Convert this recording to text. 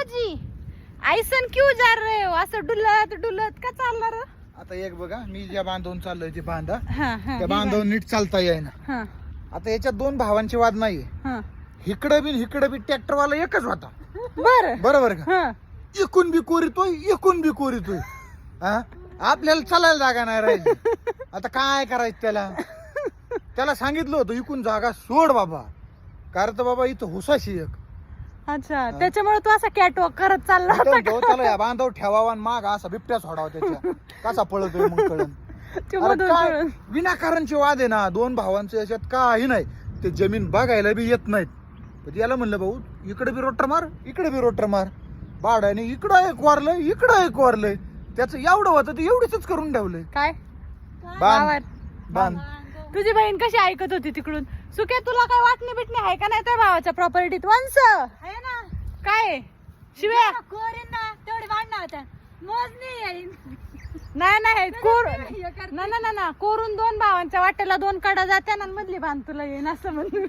जी ऐसन क्यों जा रहे हो असं डुलत डुलत का चालणार? आता एक बघा, मी ज्या बांधवून चाललोय ते बांधा हा हा त्या बांधवून नीट चालता येईना. हा आता याच्यात दोन भावांची वाद नाहीये. हा इकडे बी ट्रॅक्टरवाला एकच होता. बर बरोबर का? हा इकून बी कोरितोय हा आपल्याला चालायला जागा नाही राहिली. आता काय करायचं त्याला सांगितलं होतं इकून जागा सोड बाबा, कारण तर बाबा इथं हुसाशी एक अच्छा त्याच्यामुळे तू असा कॅटवॉक करत चालला होता का? त्याला या बांधव ठेवावा आणि माग असा बिबट्या सोडावा त्याच्या कसा पळतोय मग कळण. ते अरे मधून काय कळून. विनाकारणचे वाद आहे ना दोन भावांचे, याच्यात काही नाही. ते जमीन बघायला बी येत नाहीत. पण याला म्हणलं भाऊ इकडे बी रोटर मार इकडे बी रोटर मार, भाड्याने इकडं एक वारलंय त्याचं एवढं होतं ते एवढीच करून ठेवलंय. काय बांध बांध तुझी बहीण कशी ऐकत होती तिकडून? सुके तुला काय वाटणी बिटणी आहे का नाही त्या भावाच्या प्रॉपर्टीत? वंश आहे ना काय शिव्या कोरीन ना तेवढे भांडणं होत्या, मोजणी येईन. नाही ना कोरून दोन भावांच्या वाट्याला दोन कडा जात्या ना मधली बांध तुला येईन असं म्हणून.